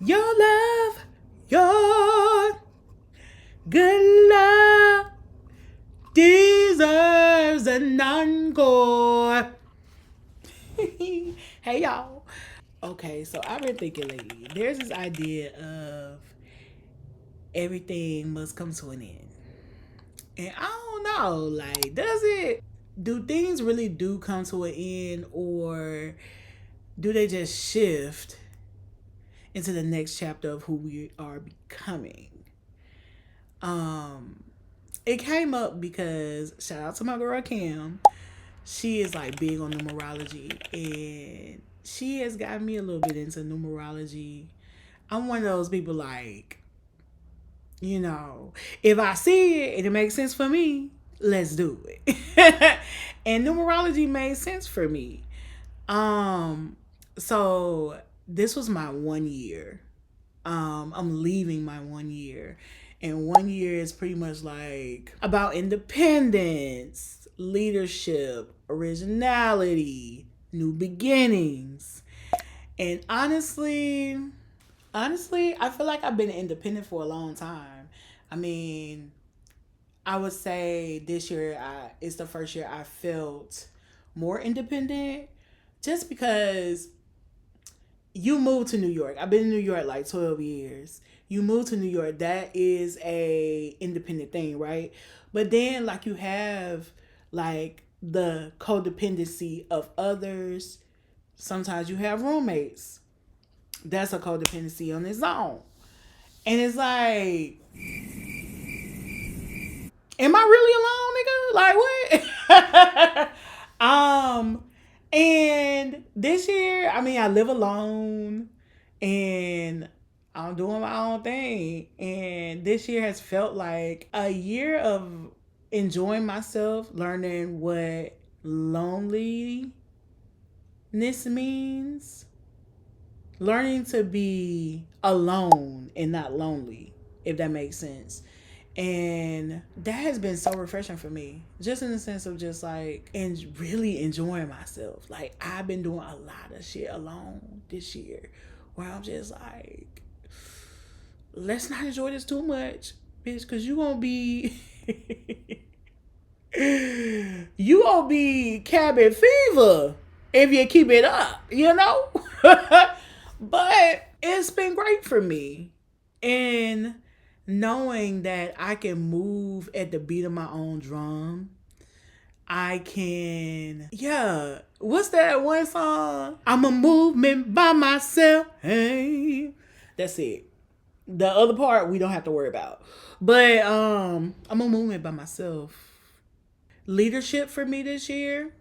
Your love, your good love deserves an encore. Hey, y'all. Okay, so I've been thinking lately. There's this idea of everything must come to an end. And I don't know, like, does it? Do things really do come to an end, or do they just shift into the next chapter of who we are becoming? Um, it came up because shout out to my girl Cam. She is like big on numerology, and she has gotten me a little bit into numerology. I'm one of those people like, if I see it and it makes sense for me, let's do it. And numerology made sense for me. So this was my 1 year. I'm leaving my 1 year. And 1 year is pretty much like about independence, leadership, originality, new beginnings. And honestly, I feel like I've been independent for a long time. I mean, I would say this year is the first year I felt more independent just because you moved to New York. I've been in New York like 12 years. You moved to New York. That is a independent thing, right? But then like you have like the codependency of others. Sometimes you have roommates. That's a codependency on its own. And it's like, am I really alone, nigga? Like what? And this year, I mean, I live alone and I'm doing my own thing. And this year has felt like a year of enjoying myself, learning what loneliness means, learning to be alone and not lonely, if that makes sense. And that has been so refreshing for me, just in the sense of just like, and really enjoying myself. Like, I've been doing a lot of shit alone this year where I'm just like, let's not enjoy this too much, bitch, because you gonna be. You gonna be cabin fever if you keep it up, you know? But it's been great for me. And knowing that I can move at the beat of my own drum. I can, yeah. What's that one song? I'm a movement by myself. Hey, that's it. The other part we don't have to worry about. But I'm a movement by myself. Leadership for me this year.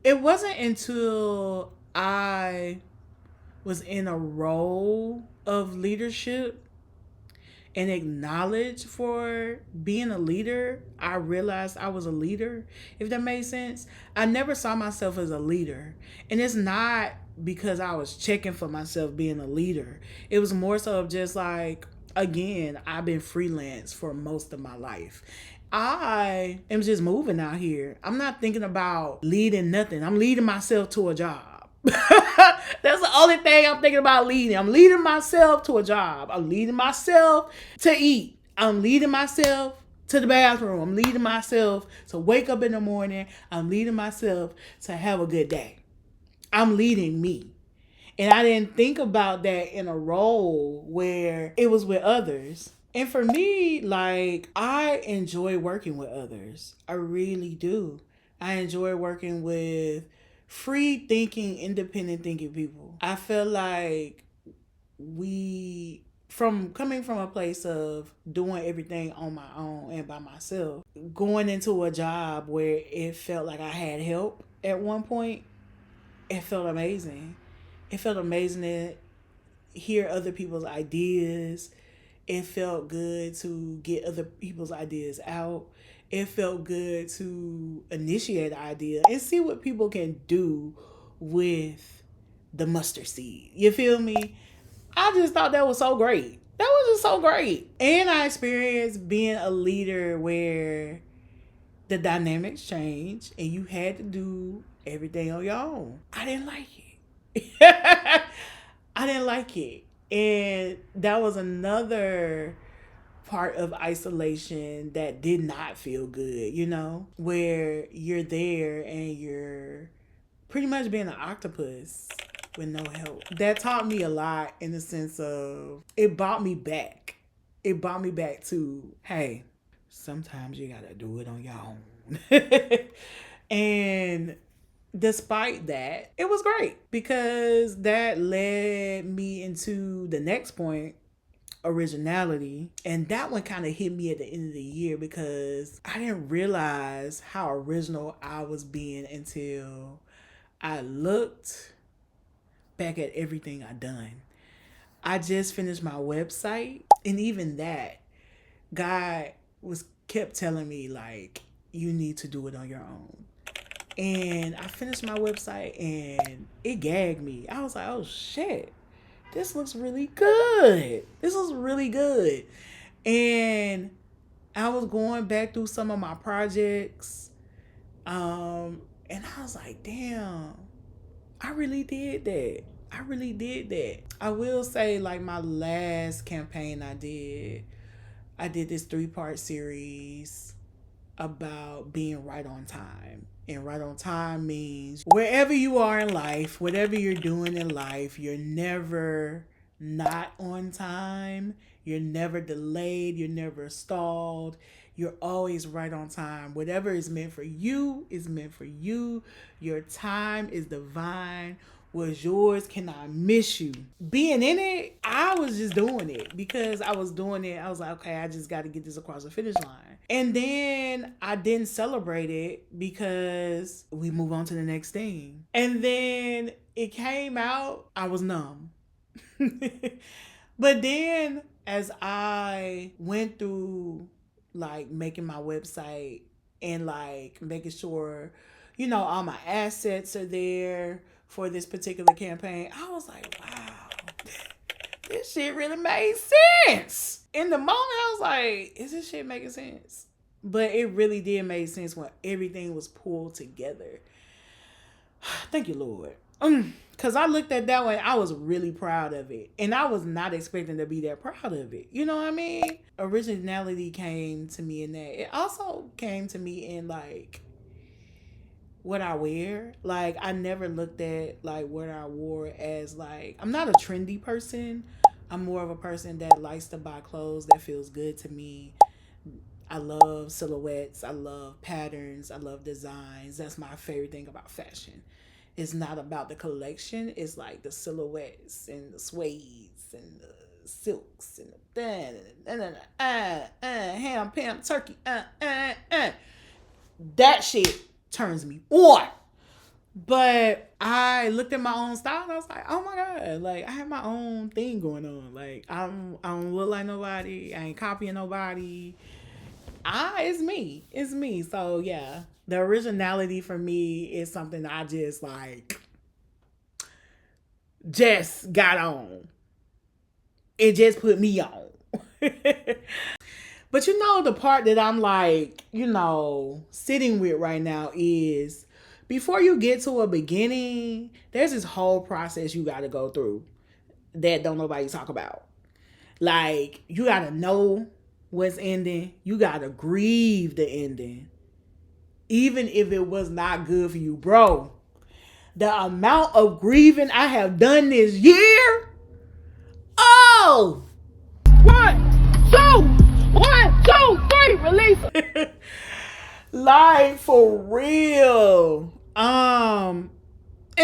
It wasn't until I was in a role of leadership and acknowledged for being a leader, I realized I was a leader, if that made sense. I never saw myself as a leader. And it's not because I was checking for myself being a leader. It was more so of just like, again, I've been freelance for most of my life. I am just moving out here. I'm not thinking about leading nothing. I'm leading myself to a job. That's the only thing I'm thinking about leading. I'm leading myself to a job. I'm leading myself to eat. I'm leading myself to the bathroom. I'm leading myself to wake up in the morning. I'm leading myself to have a good day. I'm leading me. And I didn't think about that in a role where it was with others. And for me, like, I enjoy working with others. I really do. I enjoy working with free thinking, independent thinking people. I feel like from coming from a place of doing everything on my own and by myself, going into a job where it felt like I had help at one point, it felt amazing. It felt amazing to hear other people's ideas. It felt good to get other people's ideas out. It felt good to initiate an idea and see what people can do with the mustard seed. You feel me? I just thought that was so great. That was just so great. And I experienced being a leader where the dynamics changed and you had to do everything on your own. I didn't like it. I didn't like it. And that was another part of isolation that did not feel good, where you're there and you're pretty much being an octopus with no help. That taught me a lot in the sense of it brought me back. It brought me back to, hey, sometimes you gotta do it on your own. And despite that, it was great because that led me into the next point, originality. And that one kind of hit me at the end of the year because I didn't realize how original I was being until I looked back at everything I done. I just finished my website, and even that, God was kept telling me like, you need to do it on your own. And I finished my website and it gagged me. I was like, oh shit, this looks really good. This was really good. And I was going back through some of my projects. And I was like, damn, I really did that. I really did that. I will say, like, my last campaign I did this 3-part series about being right on time. And right on time means wherever you are in life, whatever you're doing in life, you're never not on time. You're never delayed. You're never stalled. You're always right on time. Whatever is meant for you is meant for you. Your time is divine. What's yours cannot miss you. Being in it, I was just doing it because I was doing it. I was like, okay, I just got to get this across the finish line. And then I didn't celebrate it because we move on to the next thing. And then it came out, I was numb. But then as I went through like making my website and like making sure, all my assets are there for this particular campaign, I was like, wow, this shit really made sense. In the moment, I was like, is this shit making sense? But it really did make sense when everything was pulled together. Thank you, Lord. Because I looked at that one, I was really proud of it. And I was not expecting to be that proud of it. You know what I mean? Originality came to me in that. It also came to me in like what I wear. Like, I never looked at like what I wore as like, I'm not a trendy person. I'm more of a person that likes to buy clothes that feels good to me. I love silhouettes. I love patterns. I love designs. That's my favorite thing about fashion. It's not about the collection. It's like the silhouettes and the suedes and the silks and the ham, pam, turkey. That shit turns me on. But I looked at my own style and I was like, oh my God, like I have my own thing going on. Like I don't look like nobody. I ain't copying nobody. It's me. It's me. So yeah, the originality for me is something I just like just got on. It just put me on. But the part that I'm like, sitting with right now is before you get to a beginning, there's this whole process you got to go through that don't nobody talk about. Like, you got to know what's ending. You got to grieve the ending. Even if it was not good for you, bro. The amount of grieving I have done this year. Oh! 1, 2, 1, 2, 3, release. Like, for real. And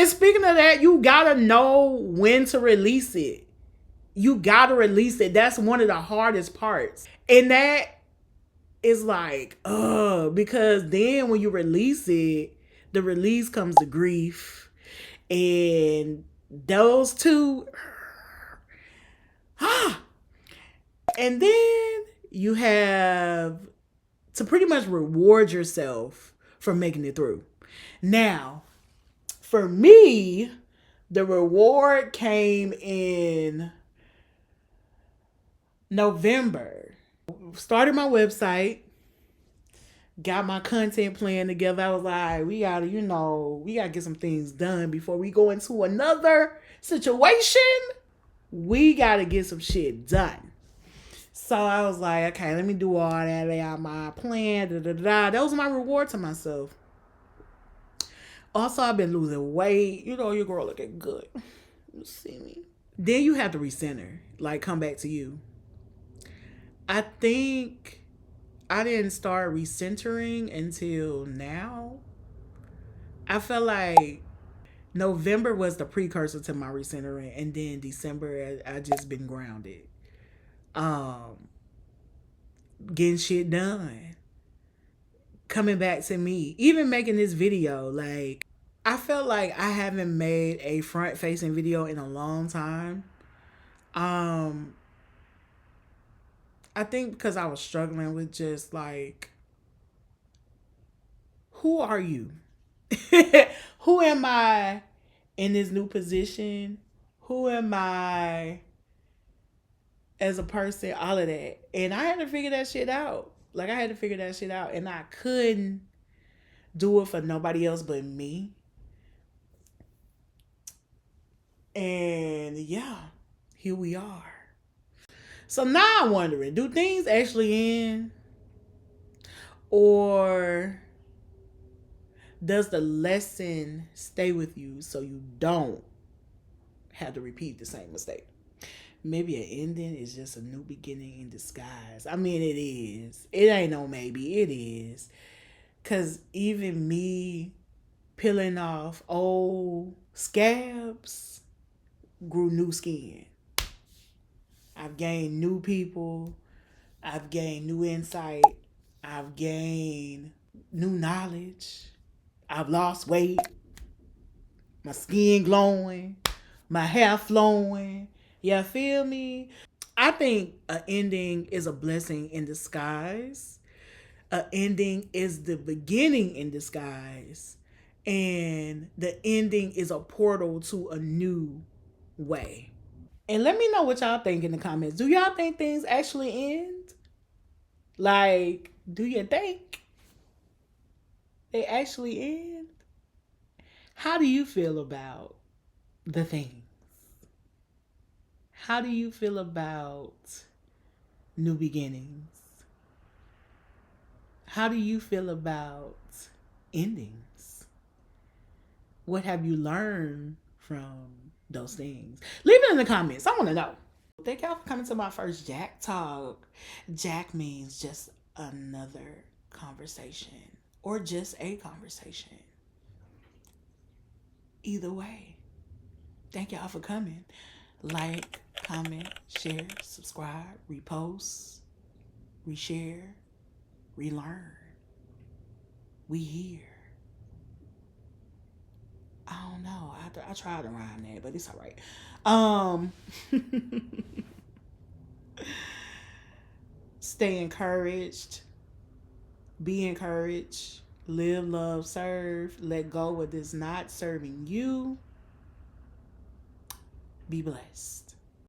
speaking of that, you gotta know when to release it. You gotta release it. That's one of the hardest parts. And that is like, because then when you release it, the release comes to grief. And those two, and then you have to pretty much reward yourself for making it through. Now, for me, the reward came in November. Started my website, got my content plan together. I was like, we gotta get some things done before we go into another situation. We got to get some shit done. So I was like, okay, let me do all that, lay out my plan. Da, da, da. That was my reward to myself. Also, I've been losing weight. You know, your girl looking good. You see me. Then you have to recenter, like come back to you. I think I didn't start recentering until now. I felt like November was the precursor to my recentering, and then December I just been grounded, um, getting shit done, coming back to me, even making this video. Like I felt like I haven't made a front facing video in a long time. Um, I think because I was struggling with just like, who are you? Who am I in this new position? Who am I as a person? All of that. And I had to figure that shit out. Like, I had to figure that shit out. And I couldn't do it for nobody else but me. And yeah, here we are. So now I'm wondering, do things actually end? Or does the lesson stay with you so you don't have to repeat the same mistake? Maybe an ending is just a new beginning in disguise. I mean, it is. It ain't no maybe. It is. Because even me peeling off old scabs grew new skin. I've gained new people. I've gained new insight. I've gained new knowledge. I've lost weight. My skin glowing. My hair flowing. You feel me? I think an ending is a blessing in disguise. An ending is the beginning in disguise. And the ending is a portal to a new way. And let me know what y'all think in the comments. Do y'all think things actually end? Like, do you think they actually end? How do you feel about the thing? How do you feel about new beginnings? How do you feel about endings? What have you learned from those things? Leave it in the comments. I want to know. Thank y'all for coming to my first JAC Talk. JAC means just another conversation or just a conversation. Either way, thank y'all for coming. Like, comment, share, subscribe, repost, reshare, relearn. We here. I don't know. I tried to rhyme that, but it's all right. Stay encouraged. Be encouraged. Live, love, serve. Let go what is not serving you. Be blessed.